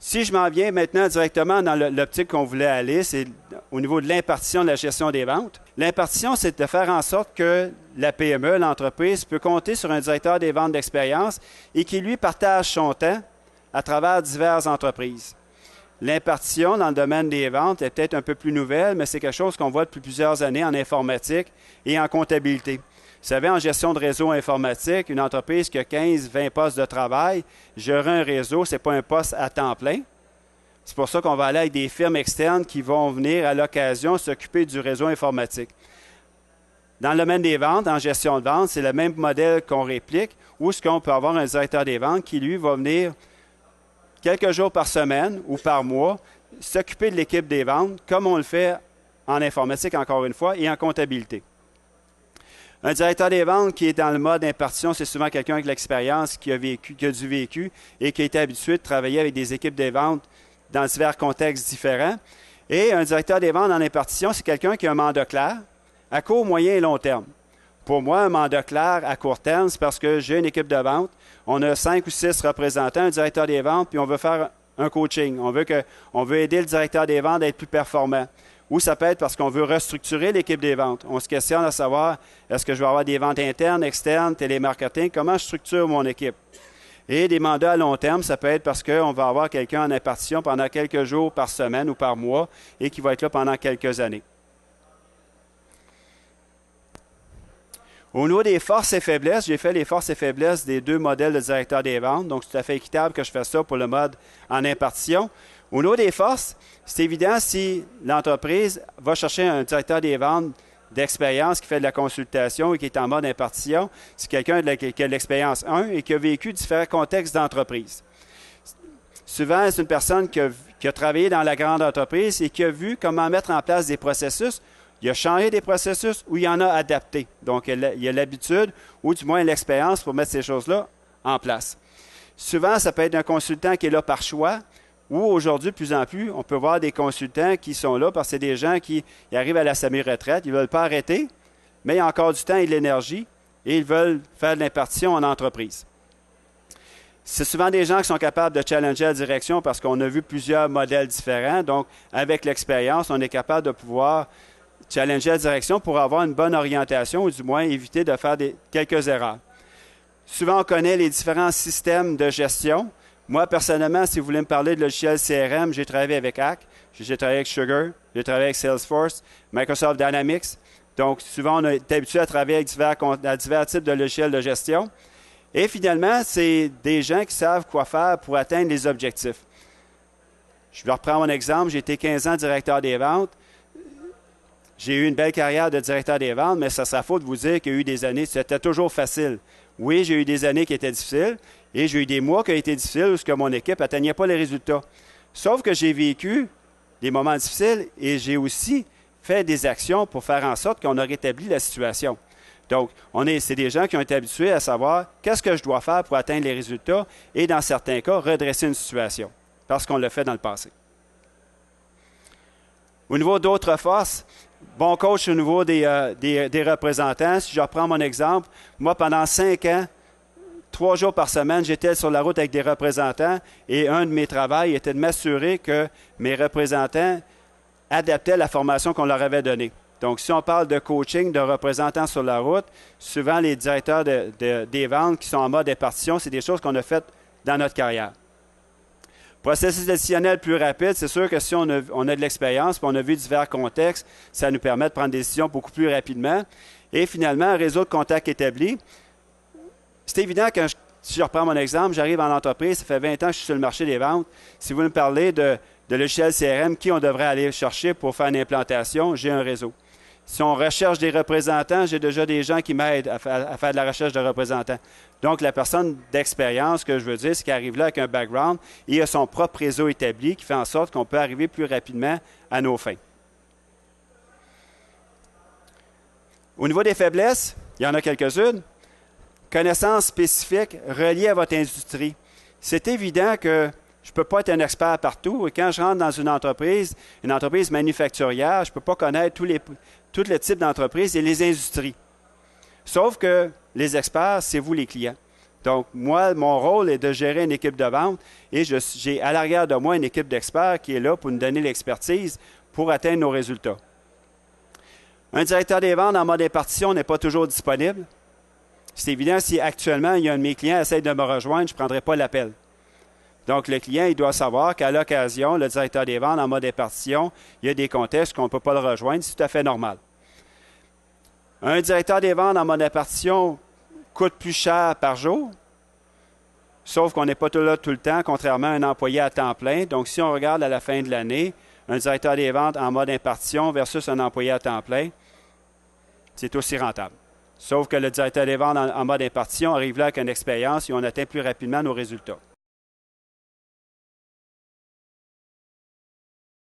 Si je m'en viens maintenant directement dans l'optique qu'on voulait aller, c'est au niveau de l'impartition de la gestion des ventes. L'impartition, c'est de faire en sorte que la PME, l'entreprise, peut compter sur un directeur des ventes d'expérience et qui, lui, partage son temps à travers diverses entreprises. L'impartition dans le domaine des ventes est peut-être un peu plus nouvelle, mais c'est quelque chose qu'on voit depuis plusieurs années en informatique et en comptabilité. Vous savez, en gestion de réseau informatique, une entreprise qui a 15-20 postes de travail, gérer un réseau, ce n'est pas un poste à temps plein. C'est pour ça qu'on va aller avec des firmes externes qui vont venir à l'occasion s'occuper du réseau informatique. Dans le domaine des ventes, en gestion de vente, c'est le même modèle qu'on réplique, où est-ce qu'on peut avoir un directeur des ventes qui, lui, va venir quelques jours par semaine ou par mois s'occuper de l'équipe des ventes, comme on le fait en informatique, encore une fois, et en comptabilité. Un directeur des ventes qui est dans le mode impartition, c'est souvent quelqu'un avec l'expérience, qui a du vécu et qui a été habitué de travailler avec des équipes des ventes dans divers contextes différents. Et un directeur des ventes en impartition, c'est quelqu'un qui a un mandat clair, à court, moyen et long terme. Pour moi, un mandat clair à court terme, c'est parce que j'ai une équipe de vente, on a 5 ou 6 représentants, un directeur des ventes, puis on veut faire un coaching. On veut aider le directeur des ventes à être plus performant. Ou ça peut être parce qu'on veut restructurer l'équipe des ventes. On se questionne à savoir, est-ce que je vais avoir des ventes internes, externes, télémarketing, comment je structure mon équipe? Et des mandats à long terme, ça peut être parce qu'on va avoir quelqu'un en impartition pendant quelques jours par semaine ou par mois et qui va être là pendant quelques années. Au niveau des forces et faiblesses, j'ai fait les forces et faiblesses des 2 modèles de directeur des ventes. Donc, c'est tout à fait équitable que je fasse ça pour le mode en impartition. Au niveau des forces, c'est évident si l'entreprise va chercher un directeur des ventes d'expérience qui fait de la consultation et qui est en mode impartition, c'est quelqu'un qui a de l'expérience 1 et qui a vécu différents contextes d'entreprise. Souvent, c'est une personne qui a travaillé dans la grande entreprise et qui a vu comment mettre en place des processus. Il a changé des processus ou il en a adapté. Donc, il a l'habitude ou du moins l'expérience pour mettre ces choses-là en place. Souvent, ça peut être un consultant qui est là par choix ou aujourd'hui, de plus en plus, on peut voir des consultants qui sont là parce que c'est des gens qui arrivent à la semi-retraite. Ils ne veulent pas arrêter, mais il y a encore du temps et de l'énergie et ils veulent faire de l'impartition en entreprise. C'est souvent des gens qui sont capables de challenger la direction parce qu'on a vu plusieurs modèles différents. Donc, avec l'expérience, on est capable de pouvoir challenger la direction pour avoir une bonne orientation ou du moins éviter de faire quelques erreurs. Souvent, on connaît les différents systèmes de gestion. Moi, personnellement, si vous voulez me parler de logiciel CRM, j'ai travaillé avec Hack, j'ai travaillé avec Sugar, j'ai travaillé avec Salesforce, Microsoft Dynamics. Donc, souvent, on est habitué à travailler avec divers types de logiciels de gestion. Et finalement, c'est des gens qui savent quoi faire pour atteindre les objectifs. Je vais reprendre mon exemple. J'ai été 15 ans directeur des ventes. J'ai eu une belle carrière de directeur des ventes, mais ça serait faux de vous dire qu'il y a eu des années, c'était toujours facile. Oui, j'ai eu des années qui étaient difficiles et j'ai eu des mois qui ont été difficiles où mon équipe n'atteignait pas les résultats. Sauf que j'ai vécu des moments difficiles et j'ai aussi fait des actions pour faire en sorte qu'on a rétabli la situation. Donc, c'est des gens qui ont été habitués à savoir qu'est-ce que je dois faire pour atteindre les résultats et, dans certains cas, redresser une situation parce qu'on l'a fait dans le passé. Au niveau d'autres forces, bon coach au niveau des représentants. Si je reprends mon exemple, moi, pendant 5 ans, 3 jours par semaine, j'étais sur la route avec des représentants et un de mes travaux était de m'assurer que mes représentants adaptaient la formation qu'on leur avait donnée. Donc, si on parle de coaching de représentants sur la route, souvent les directeurs des ventes qui sont en mode impartition, c'est des choses qu'on a faites dans notre carrière. Processus décisionnel plus rapide, c'est sûr que si on a de l'expérience et on a vu divers contextes, ça nous permet de prendre des décisions beaucoup plus rapidement. Et finalement, un réseau de contacts établi. C'est évident que si je reprends mon exemple, j'arrive en entreprise, ça fait 20 ans que je suis sur le marché des ventes. Si vous me parlez de logiciel CRM, qui on devrait aller chercher pour faire une implantation, j'ai un réseau. Si on recherche des représentants, j'ai déjà des gens qui m'aident à faire de la recherche de représentants. Donc, la personne d'expérience, que je veux dire, c'est qu'elle arrive là avec un background et a son propre réseau établi qui fait en sorte qu'on peut arriver plus rapidement à nos fins. Au niveau des faiblesses, il y en a quelques-unes. Connaissances spécifiques reliées à votre industrie. C'est évident que je ne peux pas être un expert partout. Et quand je rentre dans une entreprise manufacturière, je ne peux pas connaître tous les types d'entreprises et les industries. Sauf que les experts, c'est vous les clients. Donc, moi, mon rôle est de gérer une équipe de vente et j'ai à l'arrière de moi une équipe d'experts qui est là pour nous donner l'expertise pour atteindre nos résultats. Un directeur des ventes en mode impartition n'est pas toujours disponible. C'est évident, si actuellement, il y a un de mes clients qui essaie de me rejoindre, je ne prendrai pas l'appel. Donc, le client, il doit savoir qu'à l'occasion, le directeur des ventes en mode impartition, il y a des contextes qu'on ne peut pas le rejoindre. C'est tout à fait normal. Un directeur des ventes en mode impartition coûte plus cher par jour, sauf qu'on n'est pas là tout le temps, contrairement à un employé à temps plein. Donc, si on regarde à la fin de l'année, un directeur des ventes en mode impartition versus un employé à temps plein, c'est aussi rentable. Sauf que le directeur des ventes en mode impartition arrive là avec une expérience et on atteint plus rapidement nos résultats.